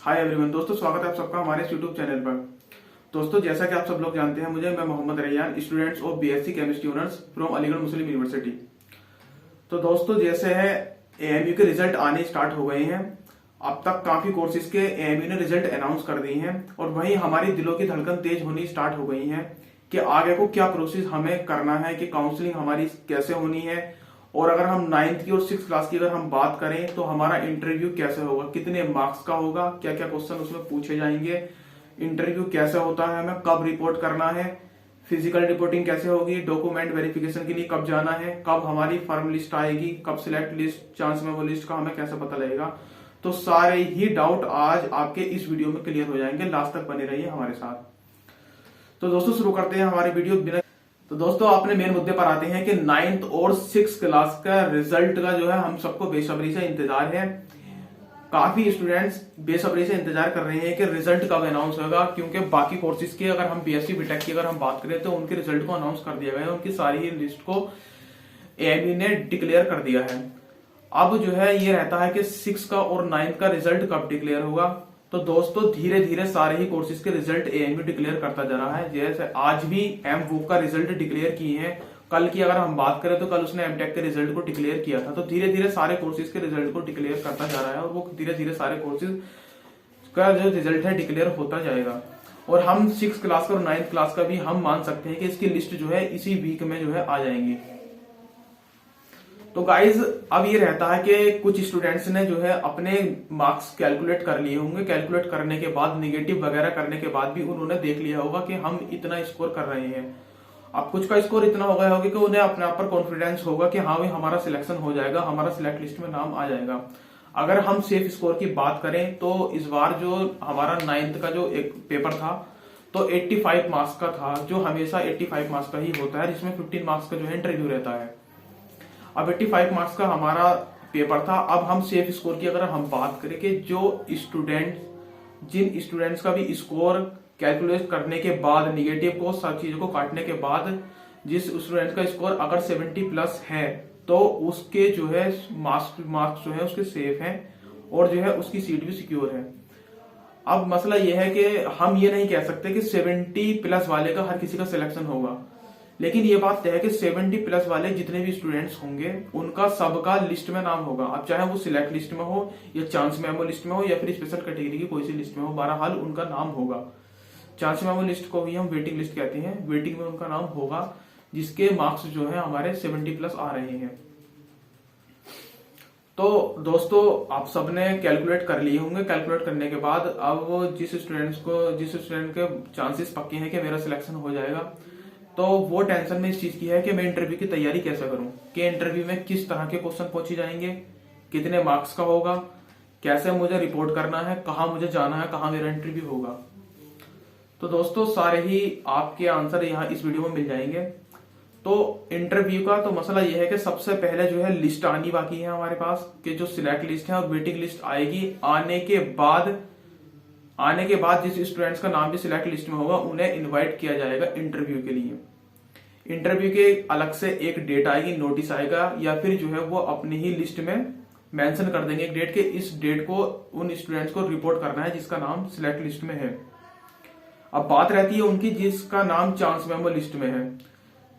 Hi everyone दोस्तों, स्वागत है आप सबका हमारे इस यूट्यूब चैनल पर। दोस्तों, जैसा कि आप सब लोग जानते हैं, मैं Mohammad Rayyan, students of BSc chemistry honours from Aligarh Muslim University. तो दोस्तों, जैसे है एएमयू के रिजल्ट आने स्टार्ट हो गए हैं। अब तक काफी कोर्सेज के एएमयू ने रिजल्ट अनाउंस कर दिए हैं और वहीं हमारी दिलों की धड़कन तेज होनी स्टार्ट हो गई है कि आगे को क्या प्रोसेस हमें करना है, कि काउंसलिंग हमारी कैसे होनी है, और अगर हम 9th की और 6th क्लास की अगर हम बात करें तो हमारा इंटरव्यू कैसे होगा, कितने मार्क्स का होगा, क्या क्या क्वेश्चन उसमें पूछे जाएंगे, इंटरव्यू कैसे होता है, हमें कब रिपोर्ट करना है, फिजिकल रिपोर्टिंग कैसे होगी, डॉक्यूमेंट वेरिफिकेशन के लिए कब जाना है, कब हमारी फर्म लिस्ट आएगी, कब सिलेक्ट लिस्ट, चांस में वो लिस्ट का हमें कैसे पता लगेगा। तो सारे ही डाउट आज आपके इस वीडियो में क्लियर हो जाएंगे। लास्ट तक बने रहिए हमारे साथ। तो दोस्तों, शुरू करते हैं हमारे वीडियो बिना। तो दोस्तों, अपने मेन मुद्दे पर आते हैं कि 9th और 6th क्लास का रिजल्ट का जो है हम सबको बेसब्री से इंतजार है। काफी स्टूडेंट्स बेसब्री से इंतजार कर रहे हैं कि रिजल्ट कब अनाउंस होगा, क्योंकि बाकी कोर्सेज की अगर हम बीएससी बीटेक की अगर हम बात करें तो उनके रिजल्ट को अनाउंस कर दिया गया है, उनकी सारी ही लिस्ट को एएमयू ने डिक्लेयर कर दिया है। अब जो है ये रहता है कि 6 का और 9th का रिजल्ट कब डिक्लेयर होगा। तो दोस्तों, धीरे धीरे सारे ही कोर्सेज के रिजल्ट एएमयू डिक्लेयर करता जा रहा है। जैसे आज भी एमवूक का रिजल्ट डिक्लेयर किए हैं, कल की अगर हम बात करें तो कल उसने एमटेक के रिजल्ट को डिक्लेयर किया था। तो धीरे धीरे सारे कोर्सेज के रिजल्ट को डिक्लेयर करता जा रहा है और वो धीरे धीरे सारे कोर्सेज का जो रिजल्ट है डिक्लेयर होता जाएगा। और हम 6th क्लास का और 9th क्लास का भी हम मान सकते हैं कि इसकी लिस्ट जो है इसी वीक में जो है आ जाएंगी। तो गाइज, अब ये रहता है कि कुछ स्टूडेंट्स ने जो है अपने मार्क्स कैलकुलेट कर लिए होंगे। कैलकुलेट करने के बाद, निगेटिव वगैरह करने के बाद भी उन्होंने देख लिया होगा कि हम इतना स्कोर कर रहे हैं। अब कुछ का स्कोर इतना हो गया होगा कि उन्हें अपने आप पर कॉन्फिडेंस होगा कि हाँ भाई, हमारा सिलेक्शन हो जाएगा, हमारा सिलेक्ट लिस्ट में नाम आ जाएगा। अगर हम सेफ स्कोर की बात करें तो इस बार जो हमारा 9th का जो एक पेपर था तो 85 मार्क्स का था, जो हमेशा 85 मार्क्स का ही होता है, जिसमें 15 मार्क्स का जो है इंटरव्यू रहता है। अब 85 मार्क्स का हमारा पेपर था। अब हम सेफ स्कोर की अगर हम बात करें कि जिन स्टूडेंट्स का भी स्कोर कैलकुलेट करने के बाद, निगेटिव को सब चीजों को काटने के बाद जिस स्टूडेंट का स्कोर अगर 70 प्लस है तो उसके जो है मार्क्स जो है उसके सेफ हैं और जो है उसकी सीट भी सिक्योर है। अब मसला यह है कि हम ये नहीं कह सकते कि 70 प्लस वाले का हर किसी का सिलेक्शन होगा, लेकिन ये बात तय है कि 70 प्लस वाले जितने भी स्टूडेंट्स होंगे उनका सबका लिस्ट में नाम होगा। अब चाहे वो सिलेक्ट लिस्ट में हो या चांस मेमो लिस्ट में हो या फिर स्पेशल कैटेगरी की कोई सी लिस्ट में हो, बहरहाल उनका नाम होगा। चांस मेमो लिस्ट को भी हम वेटिंग लिस्ट कहते हैं। वेटिंग में उनका नाम होगा जिसके मार्क्स जो है हमारे 70 प्लस आ रहे हैं। तो दोस्तों, आप सबने कैलकुलेट कर लिए होंगे। कैलकुलेट करने के बाद अब जिस स्टूडेंट के चांसेस पक्के हैं कि मेरा सिलेक्शन हो जाएगा, तो वो टेंशन में इस चीज की है कि मैं इंटरव्यू की तैयारी कैसे करूं, कि इंटरव्यू में किस तरह के क्वेश्चन पूछे जाएंगे, कितने मार्क्स का होगा, कैसे मुझे रिपोर्ट करना है, कहां मुझे जाना है, कहां मेरा इंटरव्यू होगा। तो दोस्तों, सारे ही आपके आंसर यहाँ इस वीडियो में मिल जाएंगे। तो इंटरव्यू का तो मसला यह है कि सबसे पहले जो है लिस्ट आनी बाकी है हमारे पास, कि जो सिलेक्ट लिस्ट है और वेटिंग लिस्ट आएगी। आने के बाद जिस स्टूडेंट्स का नाम भी सिलेक्ट लिस्ट में होगा उन्हें इनवाइट किया जाएगा इंटरव्यू के लिए। इंटरव्यू के अलग से एक डेट आएगी, नोटिस आएगा, या फिर जो है वो अपनी ही लिस्ट में मेंशन कर देंगे एक डेट के इस डेट को उन स्टूडेंट्स को रिपोर्ट करना है जिसका नाम सिलेक्ट लिस्ट में है। अब बात रहती है उनकी जिसका नाम चांस मेमो लिस्ट में है।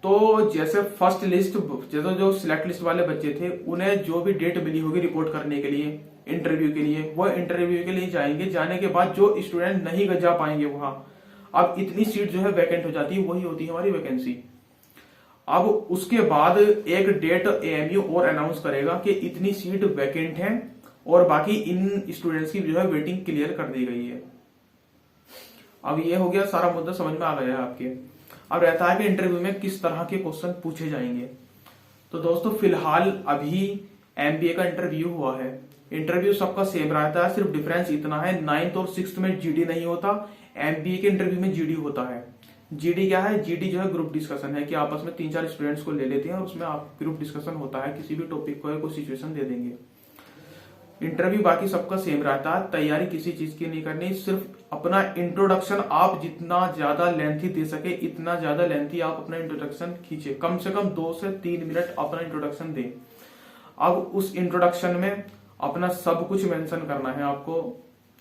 तो जैसे फर्स्ट लिस्ट, जैसे जो सिलेक्ट लिस्ट वाले बच्चे थे उन्हें जो भी डेट मिली होगी रिपोर्ट करने के लिए इंटरव्यू के लिए, वो इंटरव्यू के लिए जाएंगे। जाने के बाद जो स्टूडेंट नहीं जा पाएंगे वहां, अब इतनी सीट जो है वैकेंट हो जाती है, वही होती है हमारी वैकेंसी। अब उसके बाद एक डेट एएमयू और अनाउंस करेगा कि इतनी सीट वैकेंट है और बाकी इन स्टूडेंट्स की जो है वेटिंग क्लियर कर दी गई है। अब ये हो गया, सारा मुद्दा समझ में आ गया है आपके। अब रहता है कि इंटरव्यू में किस तरह के क्वेश्चन पूछे जाएंगे। तो दोस्तों, फिलहाल अभी एमबीए का इंटरव्यू हुआ है। इंटरव्यू सबका सेम रहता है, सिर्फ डिफरेंस इतना है 9th और 6th में जीडी नहीं होता, एमबीए के इंटरव्यू में जीडी होता है। जीडी क्या है? जीडी जो है ग्रुप डिस्कशन है, कि आपस में 3-4 स्टूडेंट्स को ले लेते हैं और उसमें आप ग्रुप डिस्कशन होता है, किसी भी टॉपिक को कोई सिचुएशन दे देंगे। इंटरव्यू बाकी सबका सेम रहता है, तैयारी किसी चीज की नहीं करनी, सिर्फ अपना इंट्रोडक्शन आप जितना ज्यादा लेंथी दे सके इतना ज्यादा लेंथी आप अपना इंट्रोडक्शन खींचे, कम से कम 2 से 3 मिनट अपना इंट्रोडक्शन दें। अब उस इंट्रोडक्शन में अपना सब कुछ मेंशन करना है आपको,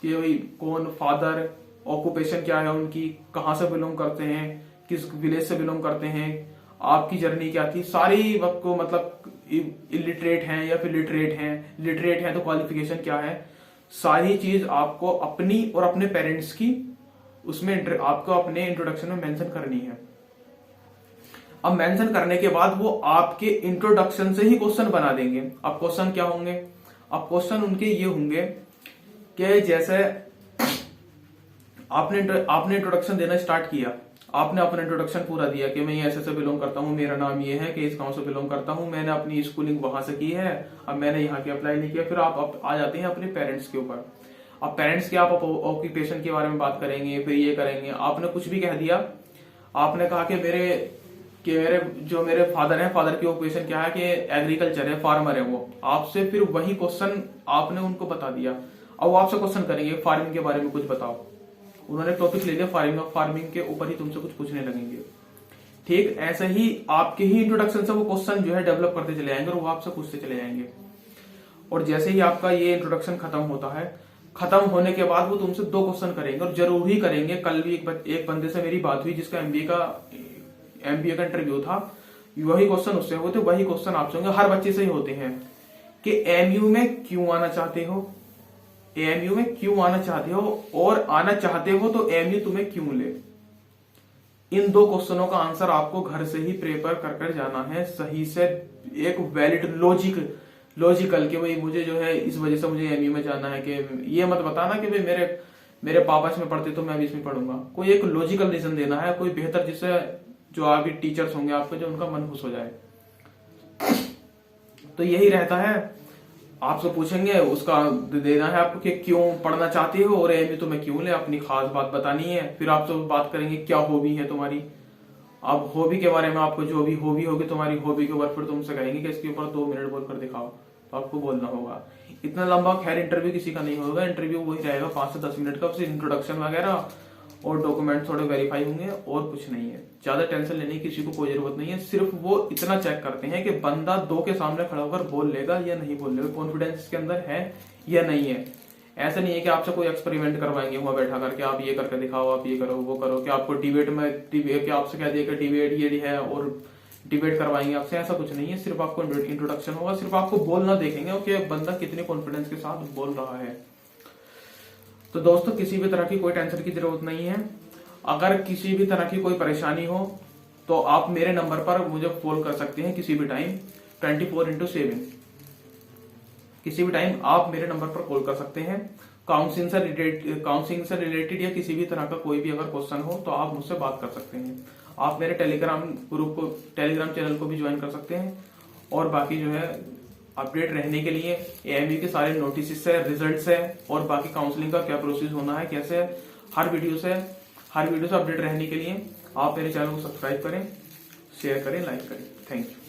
कि भाई कौन फादर, ऑक्यूपेशन क्या है उनकी, कहाँ से बिलोंग करते हैं, किस विलेज से बिलोंग करते हैं, आपकी जर्नी क्या थी, सारी वक्त को मतलब इलिटरेट हैं या फिर लिटरेट हैं तो क्वालिफिकेशन क्या है, सारी चीज आपको अपनी और अपने पेरेंट्स की उसमें आपको अपने इंट्रोडक्शन में मेंशन करनी है। अब मेंशन करने के बाद वो आपके इंट्रोडक्शन से ही क्वेश्चन बना देंगे। अब क्वेश्चन क्या होंगे? अब क्वेश्चन उनके ये होंगे कि जैसे आपने इंट्रोडक्शन देना स्टार्ट किया, आपने अपना इंट्रोडक्शन पूरा दिया कि मैं ऐसे से बिलोंग करता हूँ, मेरा नाम ये है कि इस गांव से बिलोंग करता हूँ, मैंने अपनी स्कूलिंग वहां से की है, अब मैंने यहाँ के अप्लाई नहीं किया। फिर आप आ जाते हैं अपने पेरेंट्स के ऊपर। अब पेरेंट्स के आप ऑक्यूपेशन के बारे में बात करेंगे, फिर ये करेंगे। आपने कुछ भी कह दिया, आपने कहा कि मेरे फादर हैं, फादर की ऑक्यूपेशन क्या है कि एग्रीकल्चर है, फार्मर है वो। आपसे फिर वही क्वेश्चन आपने उनको बता दिया। अब वो आपसे क्वेश्चन करेंगे फार्मिंग के बारे में कुछ बताओ। उन्होंने टॉपिक ले लिया फार्मिंग के ऊपर ही तुमसे कुछ पूछने लगेंगे। ठीक ऐसे ही आपके ही इंट्रोडक्शन से वो क्वेश्चन जो है डेवलप करते चले जाएंगे और वो आपसे पूछते चले जाएंगे। और जैसे ही आपका ये इंट्रोडक्शन खत्म होता है, खत्म होने के बाद वो तुमसे 2 क्वेश्चन करेंगे और जरूर ही करेंगे। कल भी एक बंदे से मेरी बात हुई जिसका एमबीए का इंटरव्यू था, वही क्वेश्चन उससे हुए थे, वही क्वेश्चन आपसे होंगे, हर बच्चे से ही होते हैं कि एमयू में क्यों आना चाहते हो, एएमयू में क्यों आना चाहते हो, और आना चाहते हो तो एएमयू तुम्हें क्यों ले। इन 2 क्वेश्चनों का आंसर आपको घर से ही प्रिपेयर कर जाना है, सही से एक वैलिड लॉजिकल कि भाई मुझे जो है इस वजह से मुझे एएमयू में जाना है। कि ये मत बताना कि भाई मेरे पापा इसमें पढ़ते तो मैं भी इसमें पढ़ूंगा। कोई एक लॉजिकल रीजन देना है, कोई बेहतर, जिससे जो आगे टीचर्स होंगे आपके, जो उनका मन खुश हो जाए। तो यही रहता है, आपसे पूछेंगे, उसका देना है आपको कि क्यों पढ़ना चाहते हो और एएमयू तुम्हें क्यों ले, अपनी खास बात बतानी है। फिर आपसे बात करेंगे क्या हॉबी है तुम्हारी। अब हॉबी के बारे में आपको जो भी हॉबी होगी तुम्हारी हॉबी के ऊपर फिर तुमसे कहेंगे कि इसके ऊपर 2 मिनट बोलकर दिखाओ, तो आपको बोलना होगा। इतना लंबा खैर इंटरव्यू किसी का नहीं होगा, इंटरव्यू वही रहेगा 5 से 10 मिनट का, सिर्फ इंट्रोडक्शन वगैरह और डॉक्यूमेंट थोड़े वेरीफाई होंगे और कुछ नहीं है। ज्यादा टेंशन लेने की किसी को कोई जरूरत नहीं है। सिर्फ वो इतना चेक करते हैं कि बंदा 2 के सामने खड़ा होकर बोल लेगा या नहीं बोल लेगा, कॉन्फिडेंस इसके अंदर है या नहीं है। ऐसा नहीं है कि आपसे कोई एक्सपेरिमेंट करवाएंगे वहां बैठा करके, आप ये करके दिखाओ, आप ये करो, वो करो, कि आपको डिबेट आपसे कह दिया कि डिबेट ये है और डिबेट करवाएंगे आपसे, ऐसा कुछ नहीं है। सिर्फ आपको इंट्रोडक्शन होगा, सिर्फ आपको बोलना देखेंगे कि बंदा कितने कॉन्फिडेंस के साथ बोल रहा है। तो दोस्तों किसी भी तरह की कोई टेंशन की जरूरत नहीं है। अगर किसी भी तरह की कोई परेशानी हो तो आप मेरे नंबर पर मुझे कॉल कर सकते हैं किसी भी टाइम, 24/7 किसी भी टाइम आप मेरे नंबर पर कॉल कर सकते हैं। काउंसलिंग से रिलेटेड या किसी भी तरह का कोई भी अगर क्वेश्चन हो तो आप मुझसे बात कर सकते हैं। आप मेरे टेलीग्राम चैनल को भी ज्वाइन कर सकते हैं। और बाकी जो है अपडेट रहने के लिए एएमयू के सारे नोटिस है, रिजल्ट्स है और बाकी काउंसलिंग का क्या प्रोसेस होना है, कैसे, हर वीडियो से अपडेट रहने के लिए आप मेरे चैनल को सब्सक्राइब करें, शेयर करें, लाइक करें। Thank you.